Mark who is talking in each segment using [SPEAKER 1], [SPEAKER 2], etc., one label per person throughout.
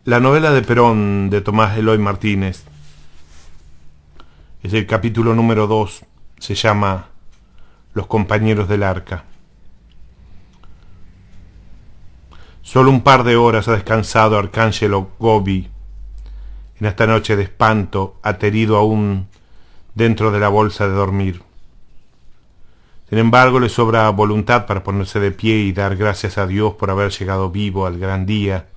[SPEAKER 1] La novela de Perón de Tomás Eloy Martínez es el capítulo número 2, se llama Los compañeros del arca. Solo un par de horas ha descansado Arcángelo Gobi en esta noche de espanto, aterido aún dentro de la bolsa de dormir. Sin embargo, le sobra voluntad para ponerse de pie y dar gracias a Dios por haber llegado vivo al gran día.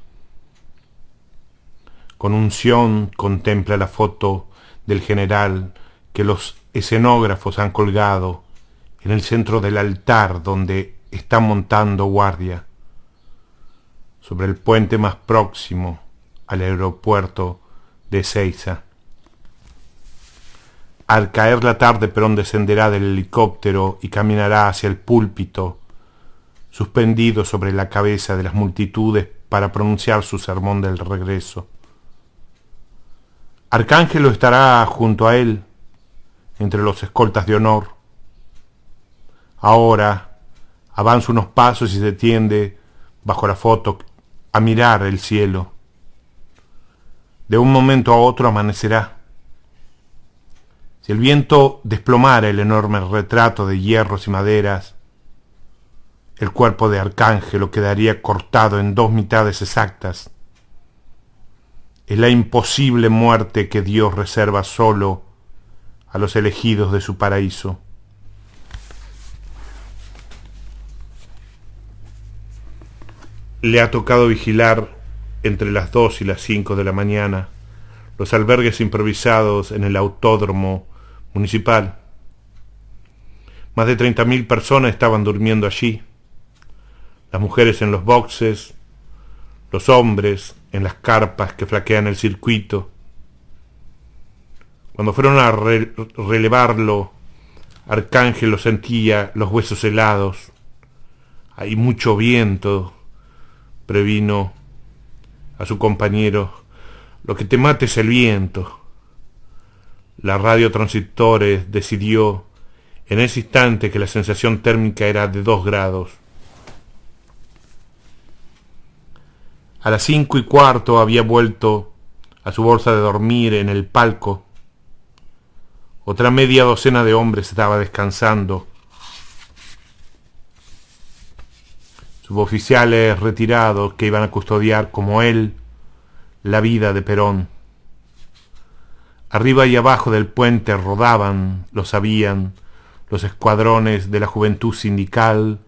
[SPEAKER 1] Con unción contempla la foto del general que los escenógrafos han colgado en el centro del altar donde está montando guardia, sobre el puente más próximo al aeropuerto de Ezeiza. Al caer la tarde, Perón descenderá del helicóptero y caminará hacia el púlpito, suspendido sobre la cabeza de las multitudes para pronunciar su sermón del regreso. Arcángelo estará junto a él, entre los escoltas de honor. Ahora avanza unos pasos y se tiende bajo la foto a mirar el cielo. De un momento a otro amanecerá. Si el viento desplomara el enorme retrato de hierros y maderas, el cuerpo de Arcángelo quedaría cortado en dos mitades exactas. Es la imposible muerte que Dios reserva solo a los elegidos de su paraíso. Le ha tocado vigilar entre las 2 y las 5 de la mañana los albergues improvisados en el autódromo municipal. Más de 30.000 personas estaban durmiendo allí. Las mujeres en los boxes, los hombres en las carpas que flaquean el circuito. Cuando fueron a relevarlo, Arcángelo sentía los huesos helados. Hay mucho viento, previno a su compañero. Lo que te mata es el viento. La radiotransistores decidió en ese instante que la sensación térmica era de 2 grados. A las 5:15 había vuelto a su bolsa de dormir en el palco. Otra media docena de hombres estaba descansando. Suboficiales retirados que iban a custodiar, como él, la vida de Perón. Arriba y abajo del puente rodaban, lo sabían, los escuadrones de la juventud sindical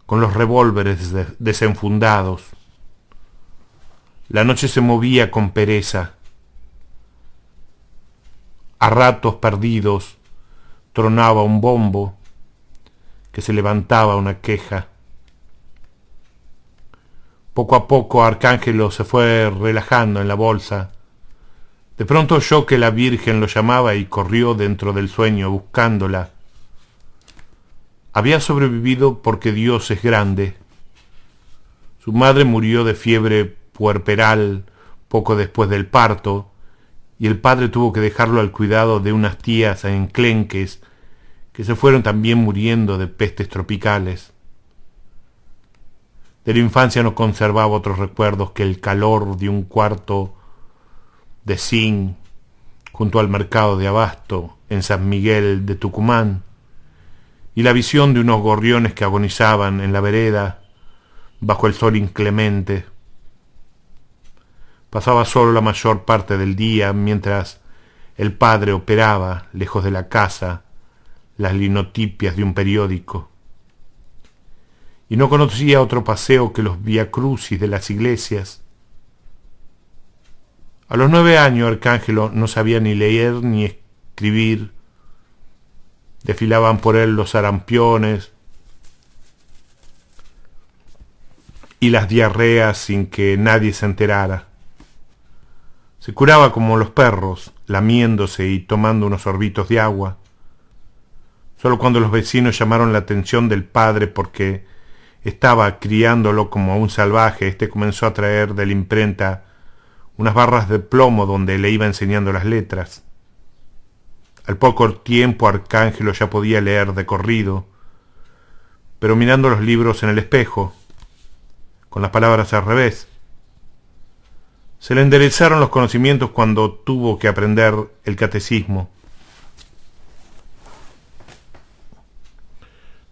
[SPEAKER 1] con los revólveres desenfundados. La noche se movía con pereza. A ratos perdidos tronaba un bombo, que se levantaba una queja. Poco a poco Arcángelo se fue relajando en la bolsa. De pronto oyó que la Virgen lo llamaba y corrió dentro del sueño buscándola. Había sobrevivido porque Dios es grande. Su madre murió de fiebre puerperal poco después del parto, y el padre tuvo que dejarlo al cuidado de unas tías enclenques que se fueron también muriendo de pestes tropicales. De la infancia no conservaba otros recuerdos que el calor de un cuarto de zinc junto al mercado de Abasto en San Miguel de Tucumán, y la visión de unos gorriones que agonizaban en la vereda bajo el sol inclemente. Pasaba solo la mayor parte del día mientras el padre operaba, lejos de la casa, las linotipias de un periódico. Y no conocía otro paseo que los viacrucis de las iglesias. A los 9 años Arcángelo no sabía ni leer ni escribir. Desfilaban por él los sarampiones y las diarreas sin que nadie se enterara. Se curaba como los perros, lamiéndose y tomando unos sorbitos de agua. Solo cuando los vecinos llamaron la atención del padre porque estaba criándolo como a un salvaje, este comenzó a traer de la imprenta unas barras de plomo donde le iba enseñando las letras. Al poco tiempo Arcángelo ya podía leer de corrido, pero mirando los libros en el espejo, con las palabras al revés. Se le enderezaron los conocimientos cuando tuvo que aprender el catecismo.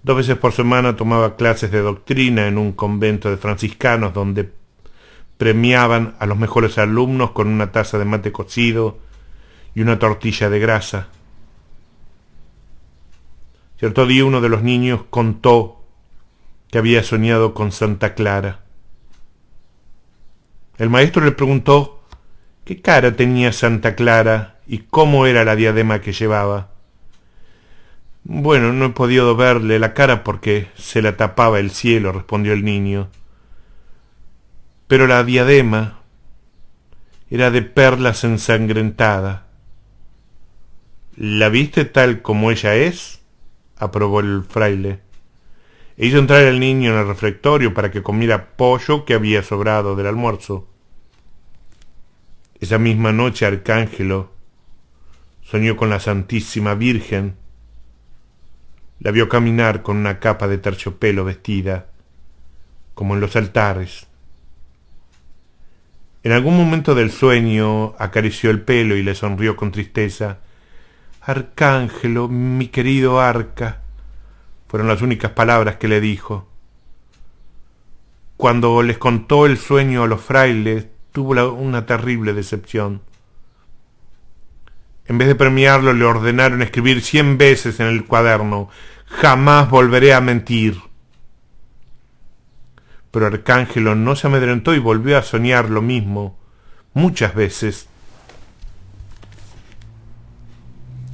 [SPEAKER 1] 2 veces por semana tomaba clases de doctrina en un convento de franciscanos donde premiaban a los mejores alumnos con una taza de mate cocido y una tortilla de grasa. Cierto día uno de los niños contó que había soñado con Santa Clara. El maestro le preguntó qué cara tenía Santa Clara y cómo era la diadema que llevaba. Bueno, no he podido verle la cara porque se la tapaba el cielo, respondió el niño. Pero la diadema era de perlas ensangrentadas. ¿La viste tal como ella es?, aprobó el fraile. E hizo entrar al niño en el refectorio para que comiera pollo que había sobrado del almuerzo. Esa misma noche Arcángelo soñó con la Santísima Virgen. La vio caminar con una capa de terciopelo vestida, como en los altares. En algún momento del sueño acarició el pelo y le sonrió con tristeza. «Arcángelo, mi querido Arca», fueron las únicas palabras que le dijo. Cuando les contó el sueño a los frailes, tuvo una terrible decepción. En vez de premiarlo, le ordenaron escribir 100 veces en el cuaderno: «Jamás volveré a mentir». Pero Arcángelo no se amedrentó y volvió a soñar lo mismo, muchas veces.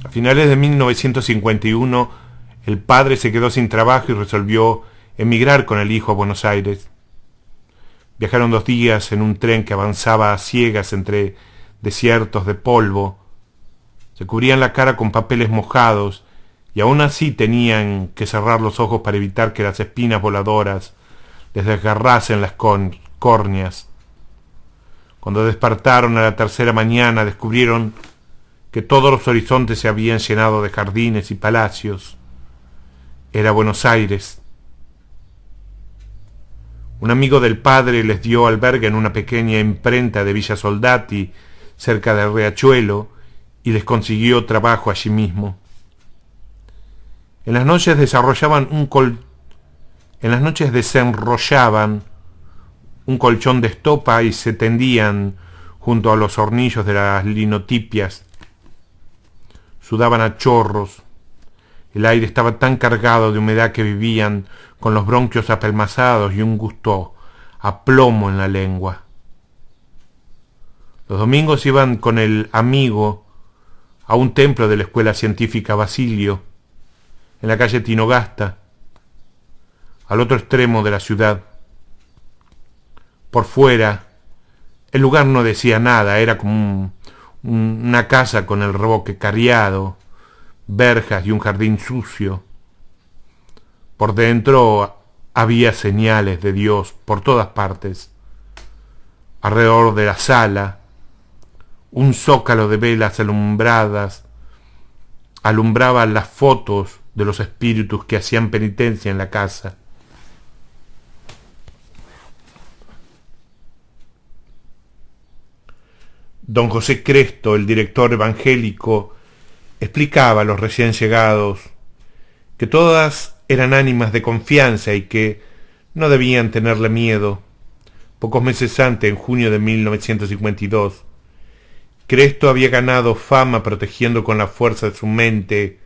[SPEAKER 1] A finales de 1951, el padre se quedó sin trabajo y resolvió emigrar con el hijo a Buenos Aires. Viajaron 2 días en un tren que avanzaba a ciegas entre desiertos de polvo. Se cubrían la cara con papeles mojados y aún así tenían que cerrar los ojos para evitar que las espinas voladoras les desgarrasen las córneas. Cuando despertaron a la 3ª mañana, descubrieron que todos los horizontes se habían llenado de jardines y palacios. Era Buenos Aires. Un amigo del padre les dio albergue en una pequeña imprenta de Villa Soldati, cerca del Riachuelo, y les consiguió trabajo allí mismo. En las noches desenrollaban un colchón de estopa y se tendían junto a los hornillos de las linotipias. Sudaban a chorros. El aire estaba tan cargado de humedad que vivían con los bronquios apelmazados y un gusto a plomo en la lengua. Los domingos iban con el amigo a un templo de la Escuela Científica Basilio, en la calle Tinogasta, al otro extremo de la ciudad. Por fuera, el lugar no decía nada, era como una casa con el revoque cariado, verjas y un jardín sucio. Por dentro había señales de Dios por todas partes. Alrededor de la sala, un zócalo de velas alumbraba las fotos de los espíritus que hacían penitencia en la casa. Don José Cresto, el director evangélico, explicaba a los recién llegados que todas eran ánimas de confianza y que no debían tenerle miedo. Pocos meses antes, en junio de 1952, Cresto había ganado fama protegiendo con la fuerza de su mente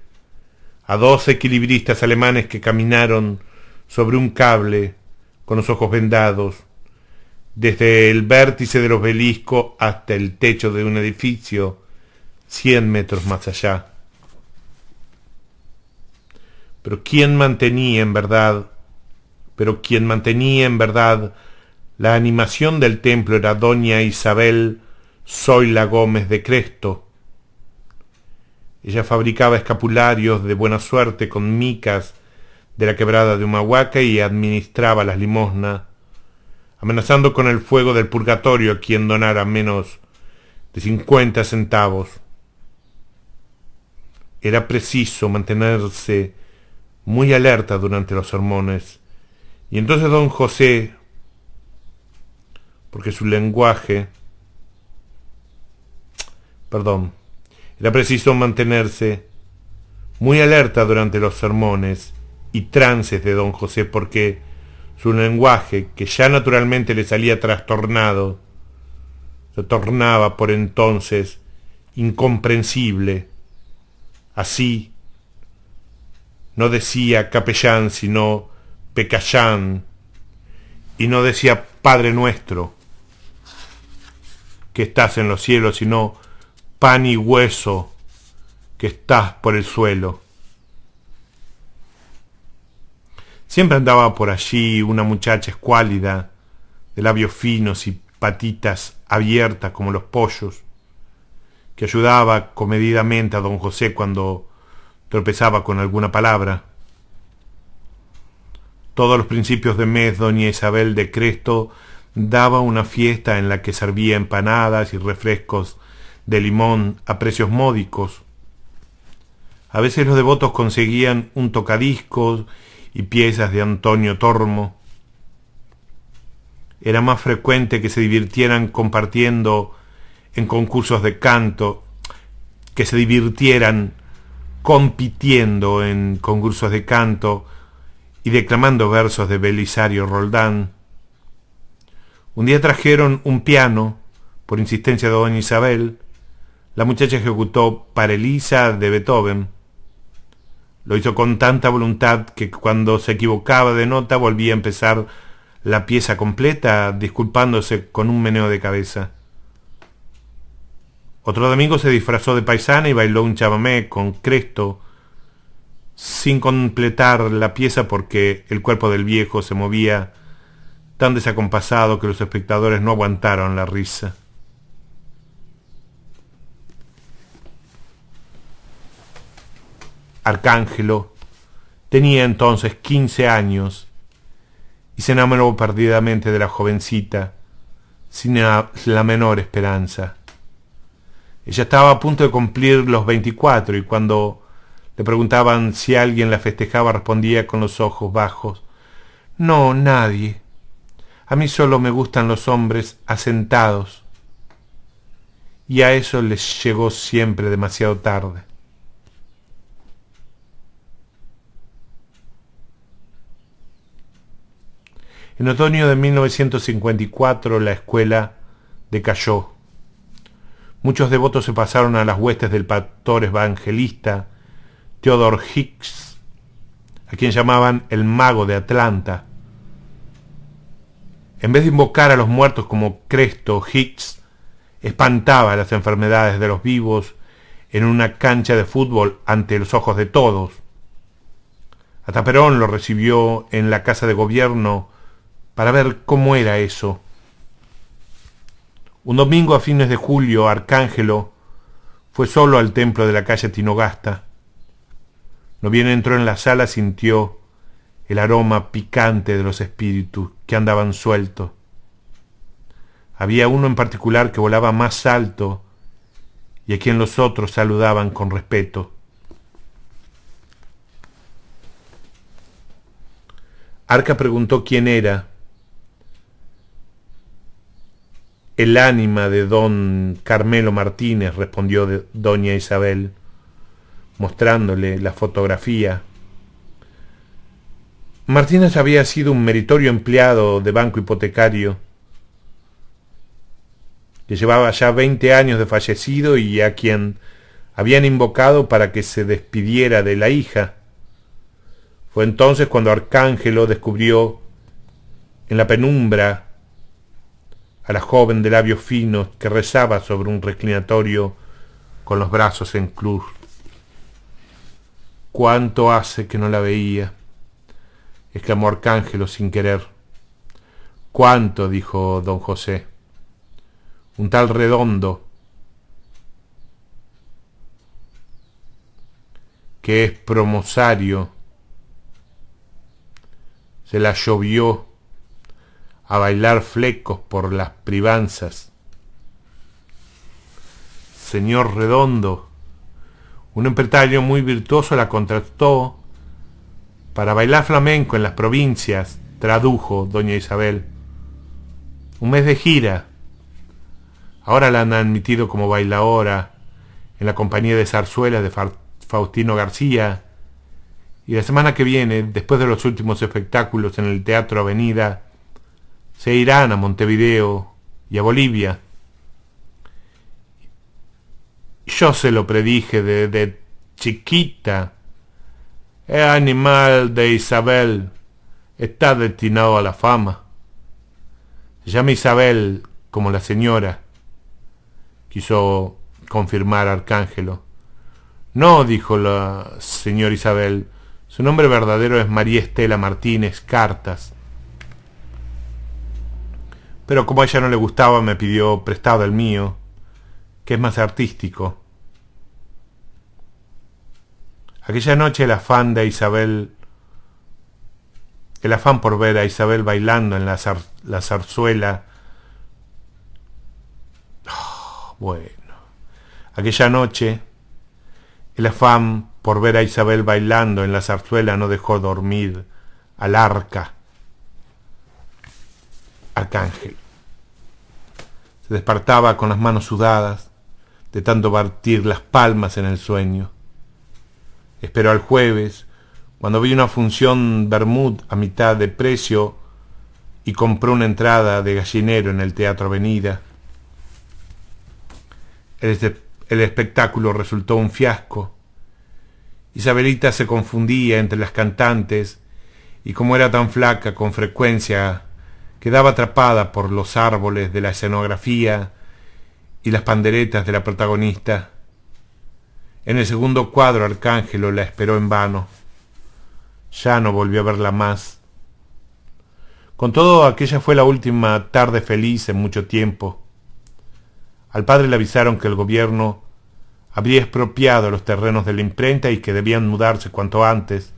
[SPEAKER 1] a 2 equilibristas alemanes que caminaron sobre un cable con los ojos vendados, desde el vértice del obelisco hasta el techo de un edificio 100 metros más allá. Pero quien mantenía en verdad la animación del templo era doña Isabel Zoila Gómez de Cresto. Ella fabricaba escapularios de buena suerte con micas de la quebrada de Humahuaca y administraba las limosnas, amenazando con el fuego del purgatorio a quien donara menos de 50 centavos. Era preciso mantenerse muy alerta durante los sermones, y entonces don José, porque su lenguaje Perdón. Era preciso mantenerse muy alerta durante los sermones y trances de don José, porque su lenguaje, que ya naturalmente le salía trastornado, se tornaba por entonces incomprensible. Así no decía capellán, sino pecayán, y no decía Padre nuestro que estás en los cielos, sino pan y hueso que estás por el suelo. Siempre andaba por allí una muchacha escuálida, de labios finos y patitas abiertas como los pollos, que ayudaba comedidamente a don José cuando tropezaba con alguna palabra. Todos los principios de mes doña Isabel de Cresto daba una fiesta en la que servía empanadas y refrescos de limón a precios módicos. A veces los devotos conseguían un tocadiscos y piezas de Antonio Tormo. Era más frecuente que se divirtieran compartiendo en concursos de canto, que se divirtieran compitiendo en concursos de canto y declamando versos de Belisario Roldán. Un día trajeron un piano, por insistencia de doña Isabel. La muchacha ejecutó Parelisa de Beethoven. Lo hizo con tanta voluntad que cuando se equivocaba de nota volvía a empezar la pieza completa, disculpándose con un meneo de cabeza. Otro domingo se disfrazó de paisana y bailó un chamamé con Cresto, sin completar la pieza porque el cuerpo del viejo se movía tan desacompasado que los espectadores no aguantaron la risa. Arcángelo tenía entonces 15 años y se enamoró perdidamente de la jovencita sin la menor esperanza. Ella estaba a punto de cumplir los 24 y cuando le preguntaban si alguien la festejaba respondía con los ojos bajos: no, nadie. A mí solo me gustan los hombres asentados. Y a eso les llegó siempre demasiado tarde. En otoño de 1954 la escuela decayó. Muchos devotos se pasaron a las huestes del pastor evangelista Theodore Hicks, a quien llamaban el mago de Atlanta. En vez de invocar a los muertos como Cresto, Hicks espantaba las enfermedades de los vivos en una cancha de fútbol ante los ojos de todos. Hasta Perón lo recibió en la casa de gobierno para ver cómo era eso. Un domingo a fines de julio, Arcángelo fue solo al templo de la calle Tinogasta. No bien entró en la sala, sintió el aroma picante de los espíritus que andaban sueltos. Había uno en particular que volaba más alto y a quien los otros saludaban con respeto. Arca preguntó quién era. El ánima de don Carmelo Martínez, respondió doña Isabel, mostrándole la fotografía. Martínez había sido un meritorio empleado de banco hipotecario, que llevaba ya 20 años de fallecido y a quien habían invocado para que se despidiera de la hija. Fue entonces cuando Arcángelo descubrió en la penumbra a la joven de labios finos que rezaba sobre un reclinatorio con los brazos en cruz. «¿Cuánto hace que no la veía?», exclamó Arcángelo sin querer. «¿Cuánto?», dijo don José. «Un tal Redondo, que es promosario, se la llovió a bailar flecos por las privanzas. Señor Redondo, un empresario muy virtuoso la contrató para bailar flamenco en las provincias», tradujo doña Isabel. «Un mes de gira. Ahora la han admitido como bailaora en la compañía de zarzuelas de Faustino García, y la semana que viene, después de los últimos espectáculos en el Teatro Avenida, se irán a Montevideo y a Bolivia. Yo se lo predije desde chiquita. El animal de Isabel está destinado a la fama. Se llama Isabel como la señora, quiso confirmar Arcángelo. No, dijo la señora Isabel, su nombre verdadero es María Estela Martínez Cartas. Pero como a ella no le gustaba, me pidió prestado el mío, que es más artístico. Aquella noche el afán por ver a Isabel bailando en la zarzuela. Aquella noche el afán por ver a Isabel bailando en la zarzuela no dejó dormir al Arcángel. Se despertaba con las manos sudadas de tanto batir las palmas en el sueño. Esperó al jueves, cuando vi una función Bermud a mitad de precio, y compró una entrada de gallinero en el Teatro Avenida. El espectáculo resultó un fiasco. Isabelita se confundía entre las cantantes, y como era tan flaca, con frecuencia quedaba atrapada por los árboles de la escenografía y las panderetas de la protagonista. En el segundo cuadro Arcángelo la esperó en vano. Ya no volvió a verla más. Con todo, aquella fue la última tarde feliz en mucho tiempo. Al padre le avisaron que el gobierno habría expropiado los terrenos de la imprenta y que debían mudarse cuanto antes.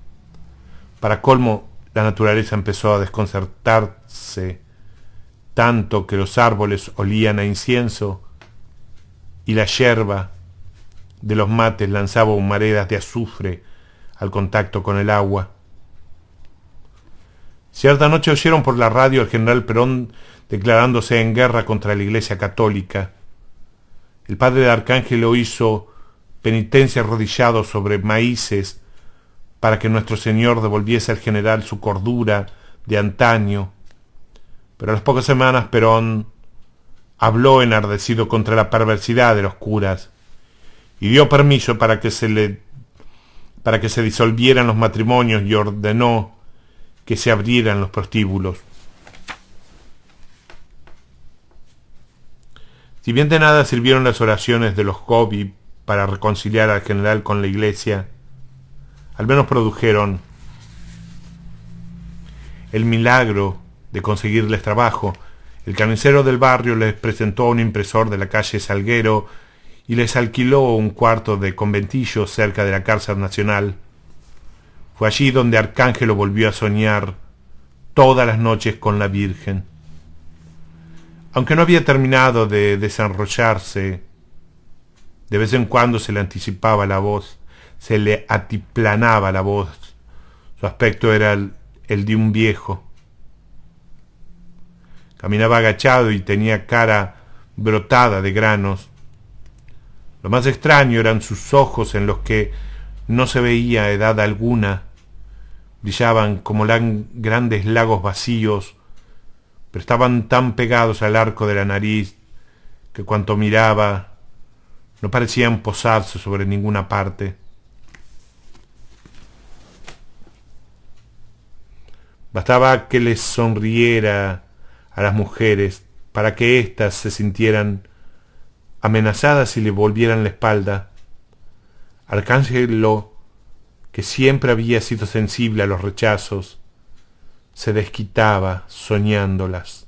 [SPEAKER 1] Para colmo, la naturaleza empezó a desconcertarse tanto que los árboles olían a incienso y la yerba de los mates lanzaba humaredas de azufre al contacto con el agua. Cierta noche oyeron por la radio al general Perón declarándose en guerra contra la Iglesia Católica. El padre de Arcángelo hizo penitencia arrodillado sobre maíces para que nuestro Señor devolviese al general su cordura de antaño. Pero a las pocas semanas Perón habló enardecido contra la perversidad de los curas y dio permiso para que se disolvieran los matrimonios y ordenó que se abrieran los prostíbulos. Si bien de nada sirvieron las oraciones de los Gobi para reconciliar al general con la Iglesia, al menos produjeron el milagro de conseguirles trabajo. El carnicero del barrio les presentó a un impresor de la calle Salguero y les alquiló un cuarto de conventillo cerca de la cárcel nacional. Fue allí donde Arcángelo volvió a soñar todas las noches con la Virgen. Aunque no había terminado de desenrollarse, de vez en cuando se le anticipaba la voz, se le atiplanaba la voz. Su aspecto era el de un viejo. Caminaba agachado y tenía cara brotada de granos. Lo más extraño eran sus ojos, en los que no se veía edad alguna. Brillaban como grandes lagos vacíos, pero estaban tan pegados al arco de la nariz que cuanto miraba no parecían posarse sobre ninguna parte. Bastaba que les sonriera a las mujeres para que éstas se sintieran amenazadas y le volvieran la espalda. Arcángelo, que siempre había sido sensible a los rechazos, se desquitaba soñándolas.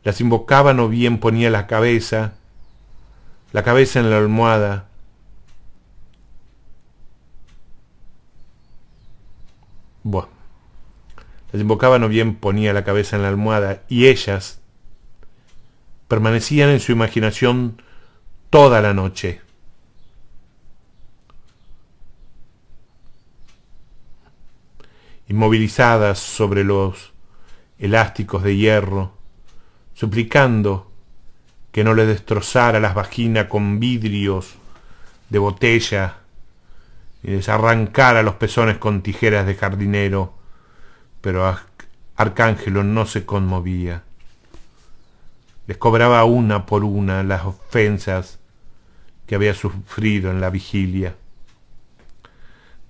[SPEAKER 1] Las invocaban o bien ponía la cabeza en la almohada. Las invocaban o bien ponía la cabeza en la almohada y ellas permanecían en su imaginación toda la noche. Inmovilizadas sobre los elásticos de hierro, suplicando que no le destrozara las vaginas con vidrios de botella y les arrancara los pezones con tijeras de jardinero, pero Arcángelo no se conmovía. Les cobraba una por una las ofensas que había sufrido en la vigilia.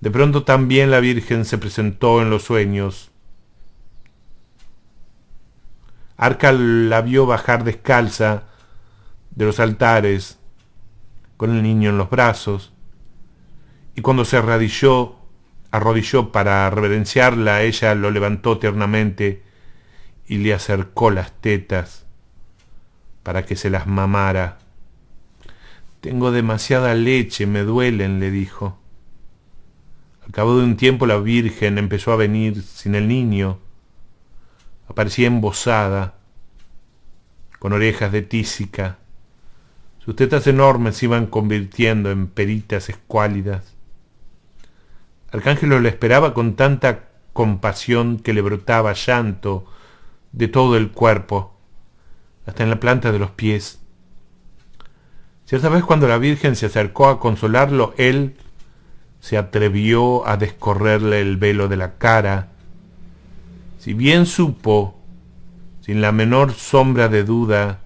[SPEAKER 1] De pronto también la Virgen se presentó en los sueños. Arca la vio bajar descalza de los altares con el niño en los brazos, y cuando se arrodilló para reverenciarla, ella lo levantó tiernamente y le acercó las tetas para que se las mamara. «Tengo demasiada leche, me duelen», le dijo. Al cabo de un tiempo la Virgen empezó a venir sin el niño. Aparecía embosada, con orejas de tísica. Sus tetas enormes se iban convirtiendo en peritas escuálidas. Arcángelo la esperaba con tanta compasión que le brotaba llanto de todo el cuerpo, hasta en la planta de los pies. Cierta vez, cuando la Virgen se acercó a consolarlo, él se atrevió a descorrerle el velo de la cara. Si bien supo, sin la menor sombra de duda,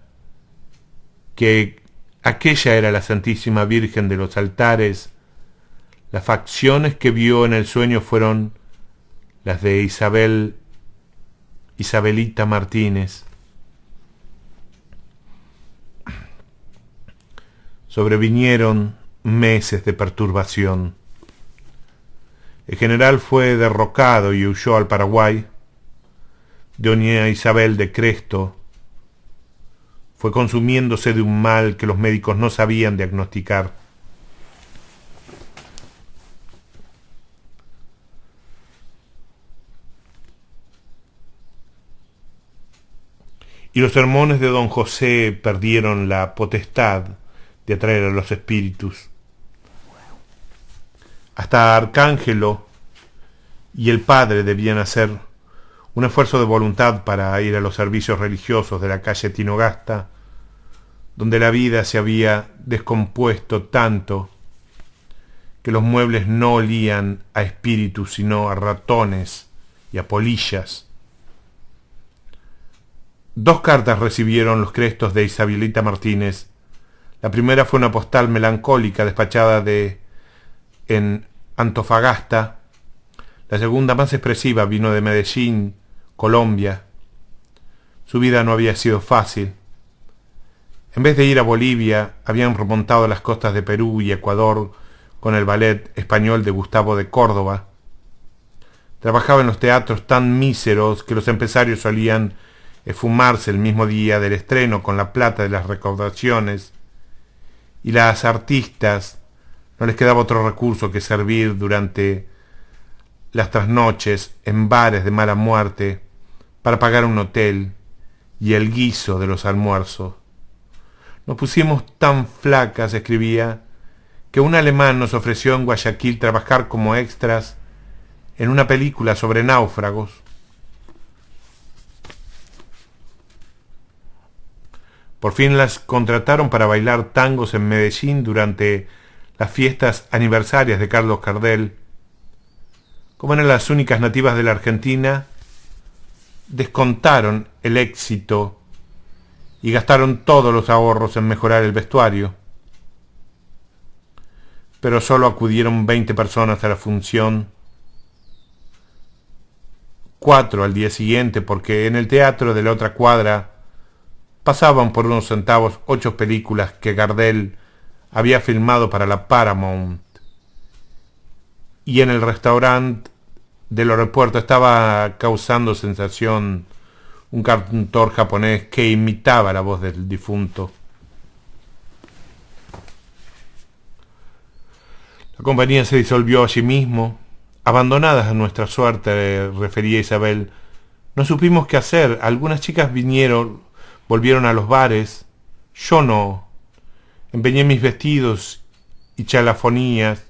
[SPEAKER 1] que aquella era la Santísima Virgen de los altares, las facciones que vio en el sueño fueron las de Isabelita Martínez. Sobrevinieron meses de perturbación. El general fue derrocado y huyó al Paraguay. Doña Isabel de Cresto fue consumiéndose de un mal que los médicos no sabían diagnosticar. Y los sermones de don José perdieron la potestad de atraer a los espíritus. Hasta Arcángelo y el padre debían hacer un esfuerzo de voluntad para ir a los servicios religiosos de la calle Tinogasta, donde la vida se había descompuesto tanto que los muebles no olían a espíritus sino a ratones y a polillas. 2 cartas recibieron los Crestos de Isabelita Martínez. La primera fue una postal melancólica despachada en Antofagasta. La segunda, más expresiva, vino de Medellín, Colombia. Su vida no había sido fácil. En vez de ir a Bolivia, habían remontado las costas de Perú y Ecuador con el ballet español de Gustavo de Córdoba. Trabajaba en los teatros tan míseros que los empresarios solían esfumarse el mismo día del estreno con la plata de las recaudaciones, y las artistas no les quedaba otro recurso que servir durante las trasnoches en bares de mala muerte para pagar un hotel y el guiso de los almuerzos. Nos pusimos tan flacas, escribía, que un alemán nos ofreció en Guayaquil trabajar como extras en una película sobre náufragos. Por fin las contrataron para bailar tangos en Medellín durante las fiestas aniversarias de Carlos Gardel. Como eran las únicas nativas de la Argentina, descontaron el éxito y gastaron todos los ahorros en mejorar el vestuario. Pero solo acudieron 20 personas a la función, 4 al día siguiente, porque en el teatro de la otra cuadra pasaban por unos centavos 8 películas que Gardel había filmado para la Paramount. Y en el restaurante del aeropuerto estaba causando sensación un cantor japonés que imitaba la voz del difunto. La compañía se disolvió allí mismo. Abandonadas a nuestra suerte, refería Isabel, no supimos qué hacer. Algunas chicas volvieron a los bares. Yo no. Empeñé mis vestidos y chafalonías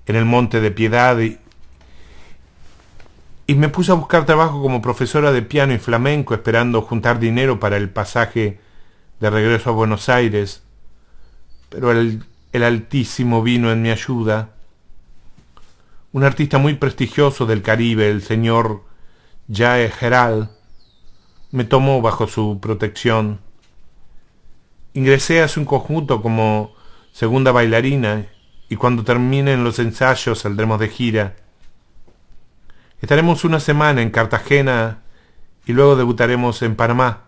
[SPEAKER 1] en el Monte de Piedad y me puse a buscar trabajo como profesora de piano y flamenco, esperando juntar dinero para el pasaje de regreso a Buenos Aires, pero el Altísimo vino en mi ayuda. Un artista muy prestigioso del Caribe, el señor Jae Geral, me tomó bajo su protección. Ingresé a su conjunto como segunda bailarina y cuando terminen los ensayos saldremos de gira. Estaremos una semana en Cartagena y luego debutaremos en Panamá.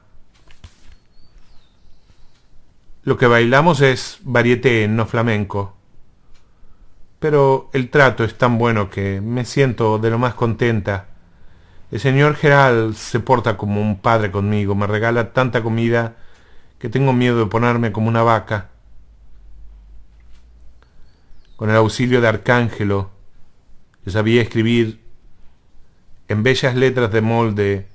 [SPEAKER 1] Lo que bailamos es varieté, no flamenco. Pero el trato es tan bueno que me siento de lo más contenta. El señor Geral se porta como un padre conmigo, me regala tanta comida que tengo miedo de ponerme como una vaca. Con el auxilio de Arcángelo, que sabía escribir en bellas letras de molde,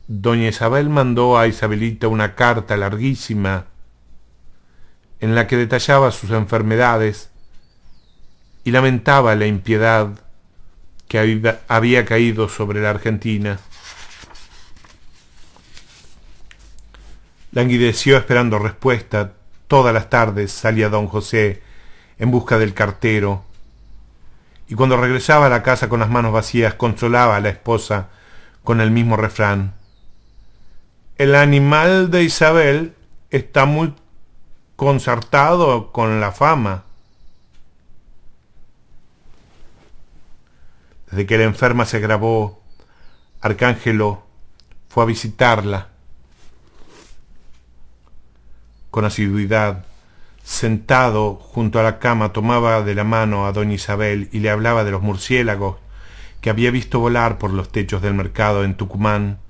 [SPEAKER 1] doña Isabel mandó a Isabelita una carta larguísima en la que detallaba sus enfermedades y lamentaba la impiedad que había caído sobre la Argentina. Languideció esperando respuesta. Todas las tardes salía don José en busca del cartero, y cuando regresaba a la casa con las manos vacías consolaba a la esposa con el mismo refrán: el animal de Isabel está muy concertado con la fama. Desde que la enferma se agravó, Arcángelo fue a visitarla con asiduidad. Sentado junto a la cama, tomaba de la mano a doña Isabel y le hablaba de los murciélagos que había visto volar por los techos del mercado en Tucumán.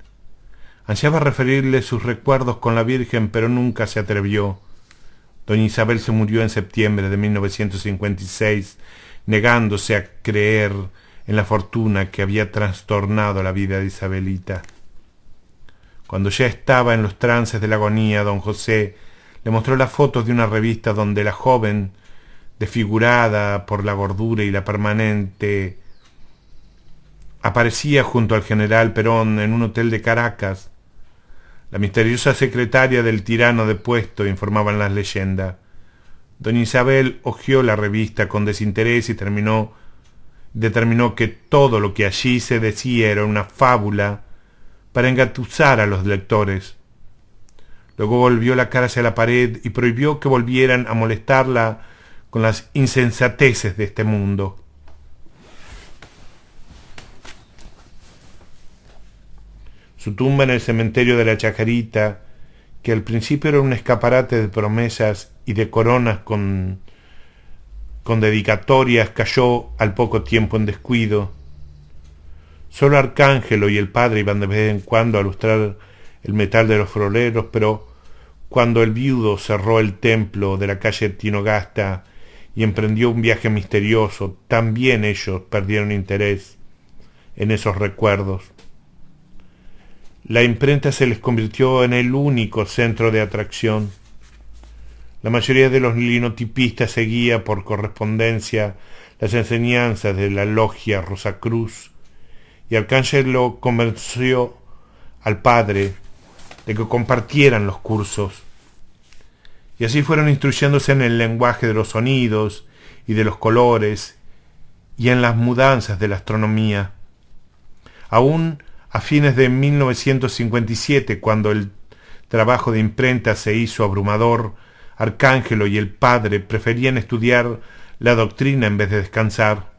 [SPEAKER 1] Ansiaba referirle sus recuerdos con la Virgen, pero nunca se atrevió. Doña Isabel se murió en septiembre de 1956, negándose a creer en la fortuna que había trastornado la vida de Isabelita. Cuando ya estaba en los trances de la agonía, don José le mostró las fotos de una revista donde la joven, desfigurada por la gordura y la permanente, aparecía junto al general Perón en un hotel de Caracas. La misteriosa secretaria del tirano depuesto, informaban las leyendas. Doña Isabel hojeó la revista con desinterés y determinó que todo lo que allí se decía era una fábula para engatusar a los lectores. Luego volvió la cara hacia la pared y prohibió que volvieran a molestarla con las insensateces de este mundo. Su tumba en el cementerio de la Chacarita, que al principio era un escaparate de promesas y de coronas con dedicatorias, cayó al poco tiempo en descuido. Solo Arcángelo y el padre iban de vez en cuando a lustrar el metal de los floreros, pero cuando el viudo cerró el templo de la calle Tinogasta y emprendió un viaje misterioso, también ellos perdieron interés en esos recuerdos. La imprenta se les convirtió en el único centro de atracción. La mayoría de los linotipistas seguía por correspondencia las enseñanzas de la logia Rosacruz, y Arcángelo convenció al padre de que compartieran los cursos. Y así fueron instruyéndose en el lenguaje de los sonidos y de los colores y en las mudanzas de la astronomía. Aún a fines de 1957, cuando el trabajo de imprenta se hizo abrumador, Arcángelo y el padre preferían estudiar la doctrina en vez de descansar.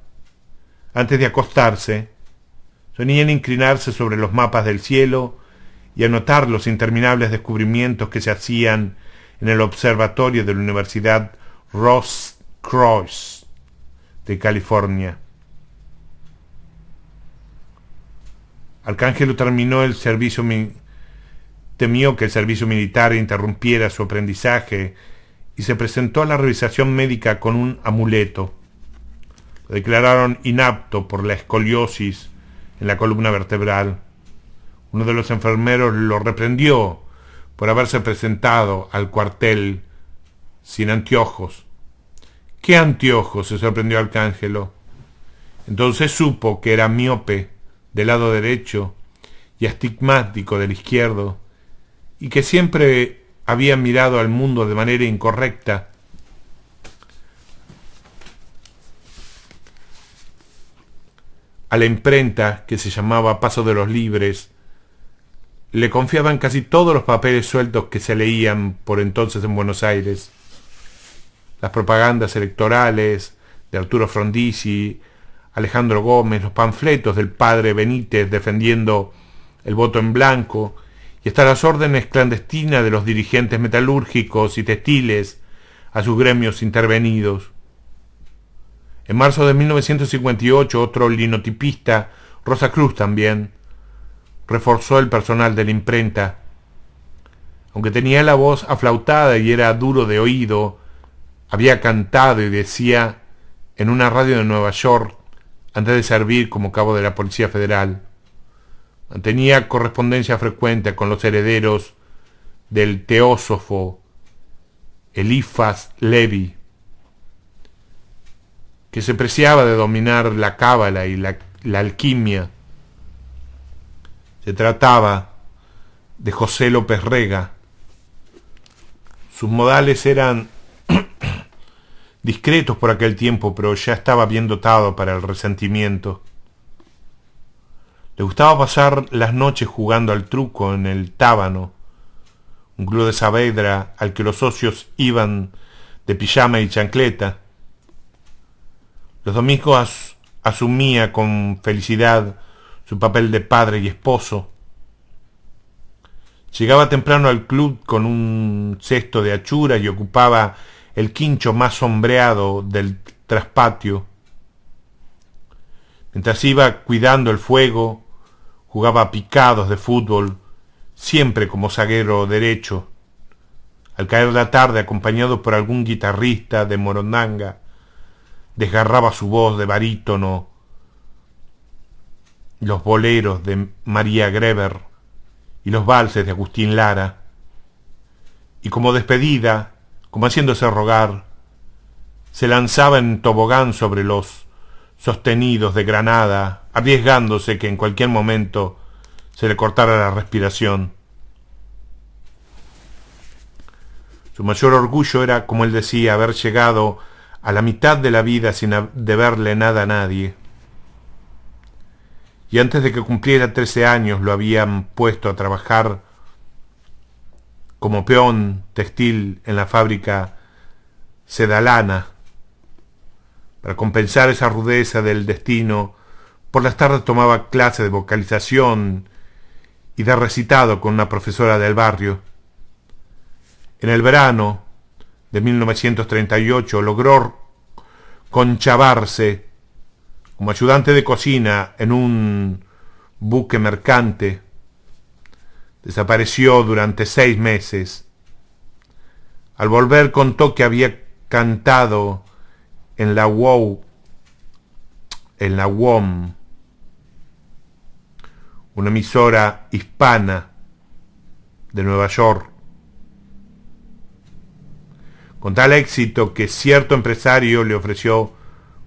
[SPEAKER 1] Antes de acostarse, solían inclinarse sobre los mapas del cielo y anotar los interminables descubrimientos que se hacían en el observatorio de la Universidad Roscross de California. Arcángelo terminó el servicio temió que el servicio militar interrumpiera su aprendizaje y se presentó a la revisación médica con un amuleto. Lo declararon inapto por la escoliosis en la columna vertebral. Uno de los enfermeros lo reprendió por haberse presentado al cuartel sin anteojos. ¿Qué anteojos?, se sorprendió Arcángelo. Entonces supo que era miope, del lado derecho y astigmático del izquierdo, y que siempre había mirado al mundo de manera incorrecta, a la imprenta, que se llamaba Paso de los Libres, le confiaban casi todos los papeles sueltos que se leían por entonces en Buenos Aires. Las propagandas electorales de Arturo Frondizi, Alejandro Gómez, los panfletos del padre Benítez defendiendo el voto en blanco, y hasta las órdenes clandestinas de los dirigentes metalúrgicos y textiles a sus gremios intervenidos. En marzo de 1958, otro linotipista, Rosa Cruz también, reforzó el personal de la imprenta. Aunque tenía la voz aflautada y era duro de oído, había cantado y decía en una radio de Nueva York antes de servir como cabo de la Policía Federal. Mantenía correspondencia frecuente con los herederos del teósofo Elifas Levi, que se preciaba de dominar la cábala y la alquimia. Se trataba de José López Rega. Sus modales eran discretos por aquel tiempo, pero ya estaba bien dotado para el resentimiento. Le gustaba pasar las noches jugando al truco en el Tábano, un club de Saavedra al que los socios iban de pijama y chancleta. Los domingos asumía con felicidad su papel de padre y esposo. Llegaba temprano al club con un cesto de achura y ocupaba el quincho más sombreado del traspatio. Mientras iba cuidando el fuego, jugaba picados de fútbol, siempre como zaguero derecho. Al caer la tarde, acompañado por algún guitarrista de morondanga, desgarraba su voz de barítono los boleros de María Greber y los valses de Agustín Lara. Y como despedida, como haciéndose rogar, se lanzaba en tobogán sobre los sostenidos de Granada, arriesgándose que en cualquier momento se le cortara la respiración. Su mayor orgullo era, como él decía, haber llegado a la mitad de la vida sin deberle nada a nadie. Y antes de que cumpliera 13 años lo habían puesto a trabajar como peón textil en la fábrica Sedalana. Para compensar esa rudeza del destino, por las tardes tomaba clase de vocalización y de recitado con una profesora del barrio. En el verano de 1938 logró conchavarse como ayudante de cocina en un buque mercante. Desapareció durante 6 meses. Al volver contó que había cantado en la UOM, una emisora hispana de Nueva York, con tal éxito que cierto empresario le ofreció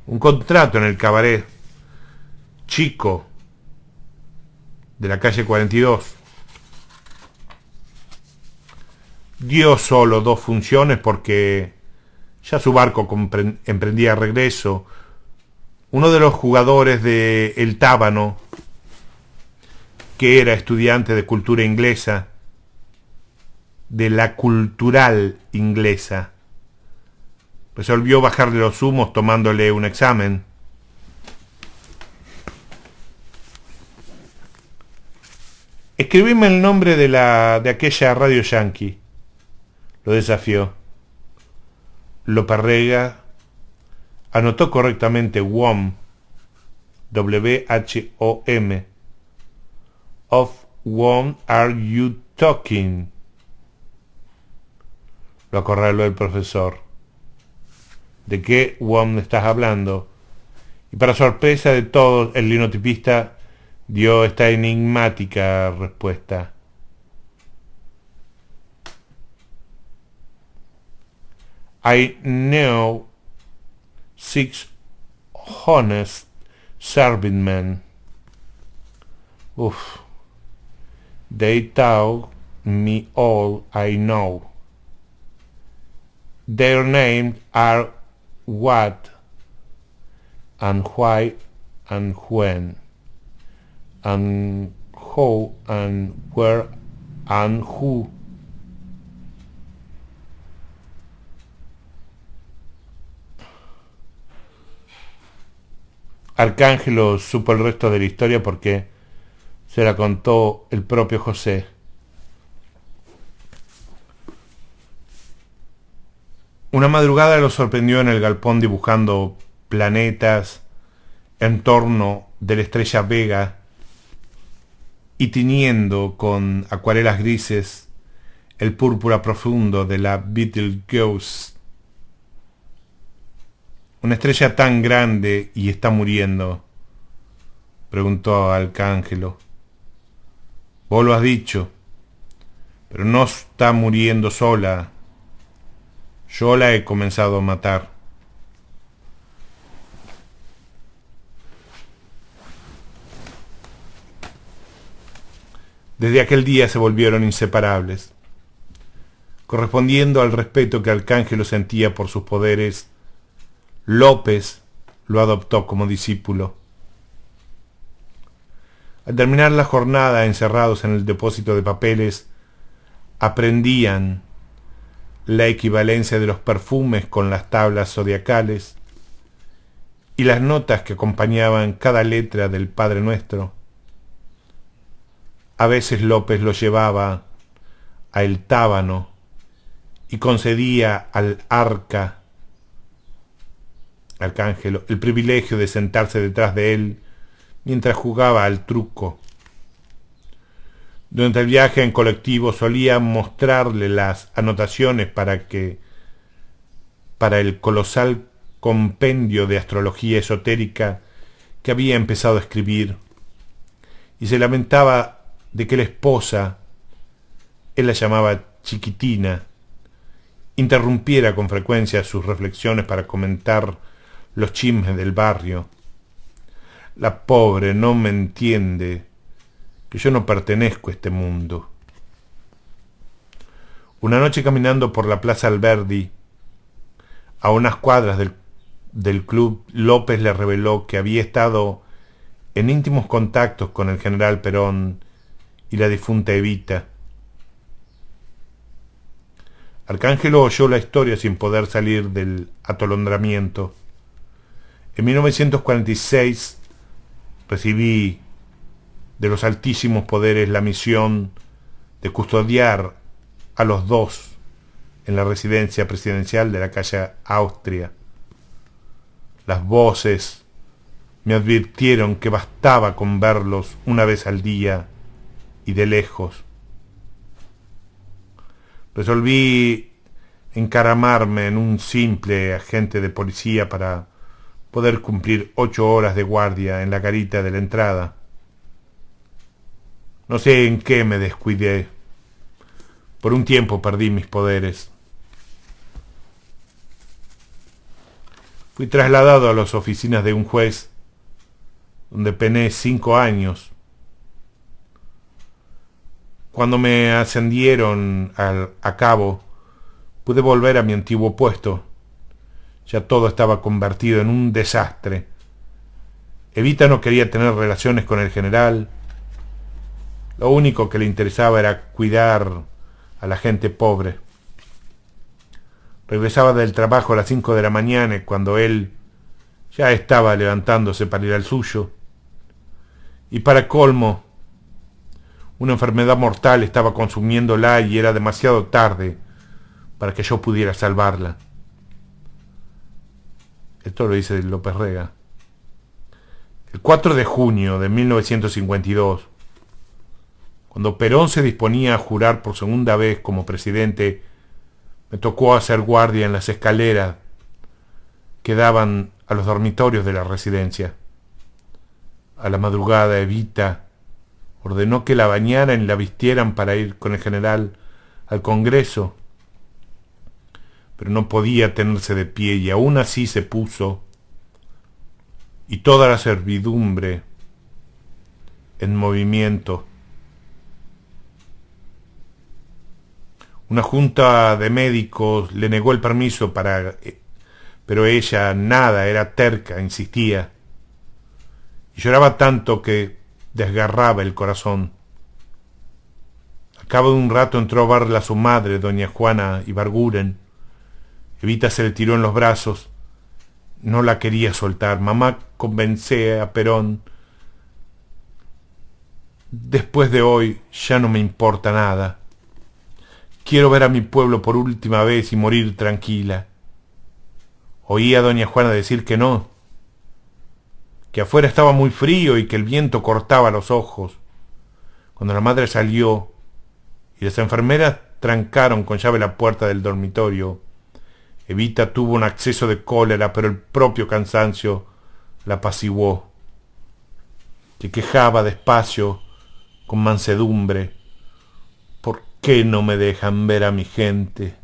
[SPEAKER 1] un contrato en el cabaret Chico de la calle 42. Dio solo 2 funciones porque ya su barco emprendía regreso. Uno de los jugadores de El Tábano, que era estudiante de cultura inglesa, de la cultural inglesa, resolvió bajarle los humos tomándole un examen. Escribime el nombre de aquella radio yankee, lo desafió. López Rega anotó correctamente WHOM, W-H-O-M. Of whom are you talking? Lo acorraló el profesor. ¿De qué WHOM estás hablando? Y para sorpresa de todos, el linotipista dio esta enigmática respuesta. I know 6 honest serving men. Uf. They taught me all I know. Their names are what and why and when and how and where and who. Arcángelo supo el resto de la historia porque se la contó el propio José. Una madrugada lo sorprendió en el galpón dibujando planetas en torno de la estrella Vega y tiñendo con acuarelas grises el púrpura profundo de la Betelgeuse. ¿Una estrella tan grande y está muriendo?, preguntó Arcángelo. Vos lo has dicho, pero no está muriendo sola. Yo la he comenzado a matar. Desde aquel día se volvieron inseparables. Correspondiendo al respeto que Arcángelo sentía por sus poderes, López lo adoptó como discípulo. Al terminar la jornada encerrados en el depósito de papeles, aprendían la equivalencia de los perfumes con las tablas zodiacales y las notas que acompañaban cada letra del Padre Nuestro. A veces López lo llevaba a El Tábano y concedía al Arcángelo el privilegio de sentarse detrás de él mientras jugaba al truco. Durante el viaje en colectivo solía mostrarle las anotaciones para el colosal compendio de astrología esotérica que había empezado a escribir, y se lamentaba de que la esposa, él la llamaba Chiquitina, interrumpiera con frecuencia sus reflexiones para comentar los chismes del barrio. La pobre no me entiende, que yo no pertenezco a este mundo. Una noche caminando por la Plaza Alberdi, a unas cuadras del club, López le reveló que había estado en íntimos contactos con el general Perón y la difunta Evita. Arcángelo oyó la historia sin poder salir del atolondramiento. En 1946 recibí de los altísimos poderes la misión de custodiar a los dos en la residencia presidencial de la calle Austria. Las voces me advirtieron que bastaba con verlos una vez al día y de lejos. Resolví encaramarme en un simple agente de policía para poder cumplir 8 horas de guardia en la garita de la entrada. No sé en qué me descuidé. Por un tiempo perdí mis poderes. Fui trasladado a las oficinas de un juez, donde pené 5 años. Cuando me ascendieron a cabo, pude volver a mi antiguo puesto. Ya todo estaba convertido en un desastre. Evita no quería tener relaciones con el general. Lo único que le interesaba era cuidar a la gente pobre. Regresaba del trabajo a las 5 de la mañana cuando él ya estaba levantándose para ir al suyo. Y para colmo, una enfermedad mortal estaba consumiéndola y era demasiado tarde para que yo pudiera salvarla. Esto lo dice López Rega. El 4 de junio de 1952, cuando Perón se disponía a jurar por segunda vez como presidente, me tocó hacer guardia en las escaleras que daban a los dormitorios de la residencia. A la madrugada, Evita ordenó que la bañaran y la vistieran para ir con el general al Congreso, pero no podía tenerse de pie y aún así se puso, y toda la servidumbre en movimiento. Una junta de médicos le negó el permiso pero ella nada, era terca, insistía. Y lloraba tanto que desgarraba el corazón. Al cabo de un rato entró a verla su madre, doña Juana Ibarguren. Evita se le tiró en los brazos. No la quería soltar. Mamá, convencé a Perón. Después de hoy ya no me importa nada. Quiero ver a mi pueblo por última vez y morir tranquila. Oí a doña Juana decir que no, que afuera estaba muy frío y que el viento cortaba los ojos. Cuando la madre salió y las enfermeras trancaron con llave la puerta del dormitorio, Evita tuvo un acceso de cólera, pero el propio cansancio la apaciguó. Se quejaba despacio, con mansedumbre. ¿Por qué no me dejan ver a mi gente?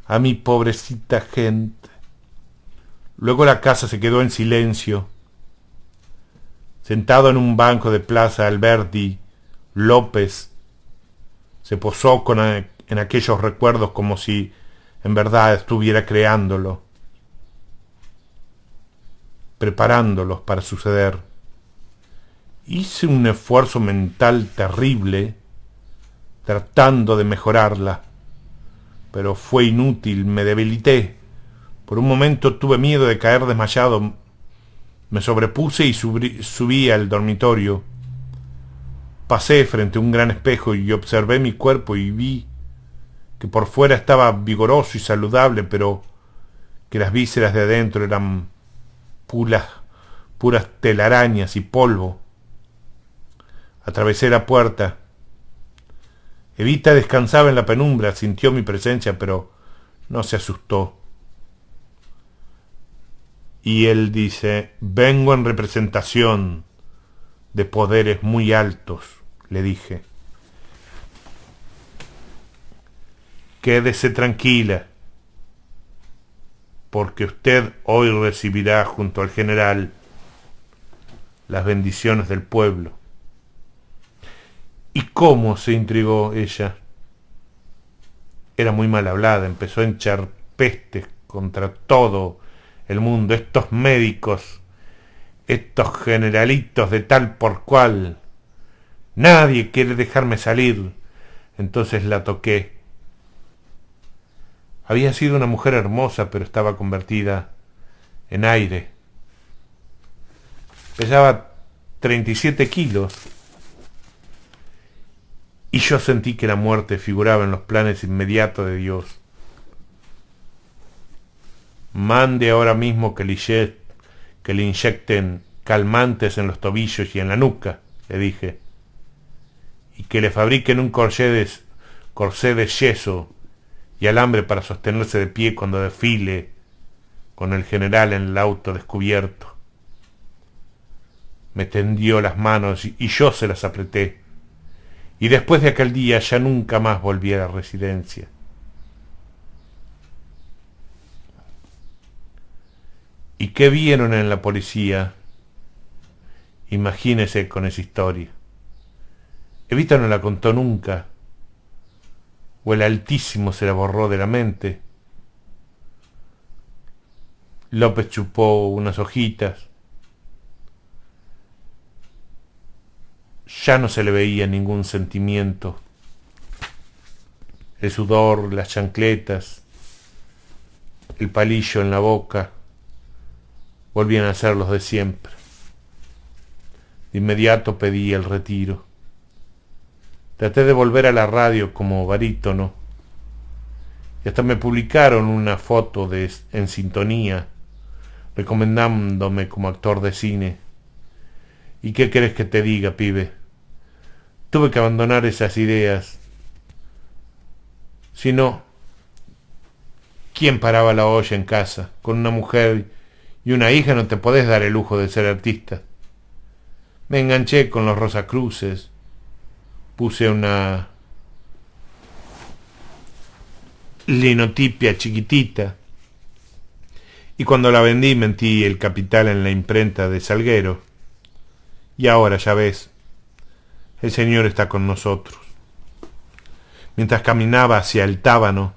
[SPEAKER 1] A mi pobrecita gente. Luego la casa se quedó en silencio. Sentado en un banco de Plaza Alberdi, López se posó en aquellos recuerdos como si en verdad estuviera creándolo, preparándolos para suceder. Hice un esfuerzo mental terrible tratando de mejorarla, pero fue inútil, me debilité. Por un momento tuve miedo de caer desmayado. Me sobrepuse y subí al dormitorio. Pasé frente a un gran espejo y observé mi cuerpo y vi que por fuera estaba vigoroso y saludable, pero que las vísceras de adentro eran puras telarañas y polvo. Atravesé la puerta. Evita descansaba en la penumbra, sintió mi presencia, pero no se asustó. Y él dice: vengo en representación de poderes muy altos, le dije. Quédese tranquila, porque usted hoy recibirá junto al general las bendiciones del pueblo. ¿Y cómo? Se intrigó ella. Era muy mal hablada, empezó a echar pestes contra todo el mundo, estos médicos, estos generalitos de tal por cual. Nadie quiere dejarme salir. Entonces la toqué. Había sido una mujer hermosa, pero estaba convertida en aire. Pesaba 37 kilos. Y yo sentí que la muerte figuraba en los planes inmediatos de Dios. Mande ahora mismo que le inyecten calmantes en los tobillos y en la nuca, le dije, y que le fabriquen un corsé de yeso y alambre para sostenerse de pie cuando desfile con el general en el auto descubierto. Me tendió las manos y yo se las apreté, y después de aquel día ya nunca más volví a la residencia. ¿Y qué vieron en la policía? Imagínese con esa historia. Evita no la contó nunca, o el Altísimo se la borró de la mente. López chupó unas hojitas. Ya no se le veía ningún sentimiento. El sudor, las chancletas, el palillo en la boca volvían a ser los de siempre. De inmediato pedí el retiro. Traté de volver a la radio como barítono y hasta me publicaron una foto en Sintonía recomendándome como actor de cine. ¿Y qué querés que te diga, pibe? Tuve que abandonar esas ideas. Si no, ¿quién paraba la olla en casa? Con una mujer y una hija no te podés dar el lujo de ser artista. Me enganché con los Rosacruces. Puse una linotipia chiquitita. Y cuando la vendí mentí el capital en la imprenta de Salguero. Y ahora, ya ves, El Señor está con nosotros. Mientras caminaba hacia el tábano,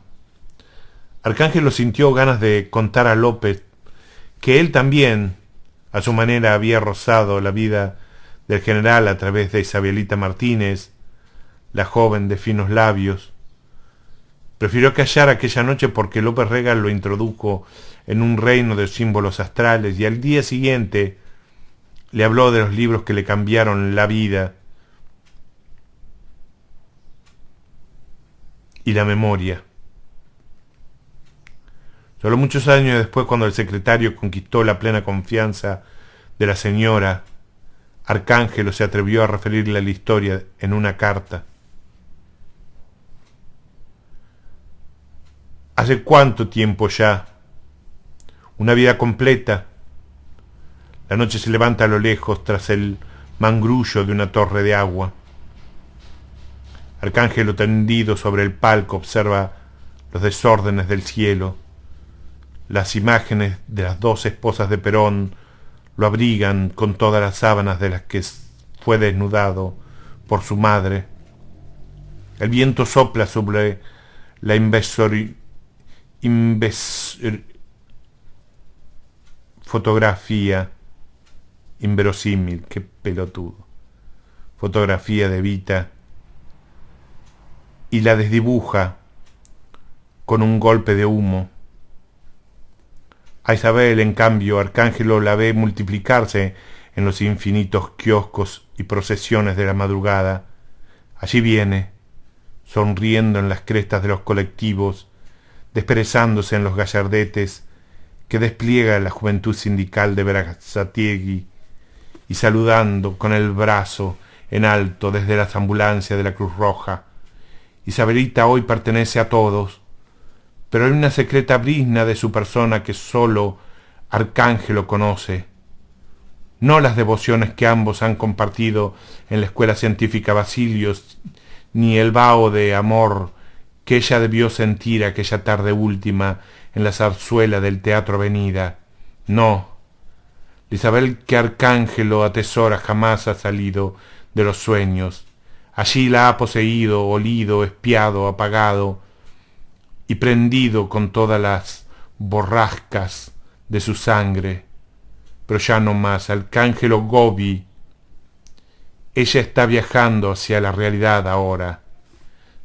[SPEAKER 1] Arcángelo sintió ganas de contar a López que él también, a su manera, había rozado la vida del general a través de Isabelita Martínez, la joven de finos labios. Prefirió callar aquella noche porque López Rega lo introdujo en un reino de símbolos astrales y al día siguiente le habló de los libros que le cambiaron la vida y la memoria. Solo muchos años después, cuando el secretario conquistó la plena confianza de la señora, Arcángelo se atrevió a referirle la historia en una carta. ¿Hace cuánto tiempo ya? Una vida completa. La noche se levanta a lo lejos tras el mangrullo de una torre de agua. Arcángelo, tendido sobre el palco, observa los desórdenes del cielo. Las imágenes de las dos esposas de Perón lo abrigan con todas las sábanas de las que fue desnudado por su madre. El viento sopla sobre la fotografía inverosímil, qué pelotudo, fotografía de Evita, y la desdibuja con un golpe de humo. A Isabel, en cambio, Arcángelo la ve multiplicarse en los infinitos kioscos y procesiones de la madrugada. Allí viene, sonriendo en las crestas de los colectivos, desperezándose en los gallardetes que despliega la juventud sindical de Berazategui y saludando con el brazo en alto desde las ambulancias de la Cruz Roja. Isabelita hoy pertenece a todos, pero hay una secreta brizna de su persona que solo Arcángelo conoce. No las devociones que ambos han compartido en la escuela científica Basilios, ni el vaho de amor que ella debió sentir aquella tarde última en la zarzuela del Teatro Avenida. No, la Isabel que Arcángelo atesora jamás ha salido de los sueños. Allí la ha poseído, olido, espiado, apagado y prendido con todas las borrascas de su sangre. Pero ya no más, Arcángelo Gobi. Ella está viajando hacia la realidad ahora.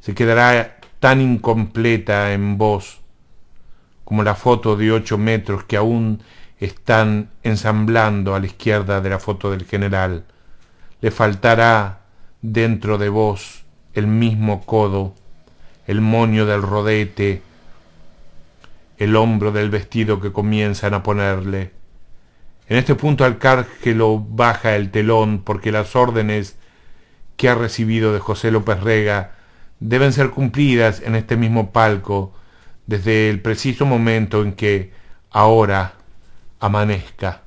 [SPEAKER 1] Se quedará tan incompleta en vos como la foto de 8 metros que aún están ensamblando a la izquierda de la foto del general. Le faltará dentro de vos el mismo codo, el moño del rodete, el hombro del vestido que comienzan a ponerle. En este punto Arcángelo baja el telón porque las órdenes que ha recibido de José López Rega deben ser cumplidas en este mismo palco desde el preciso momento en que ahora amanezca.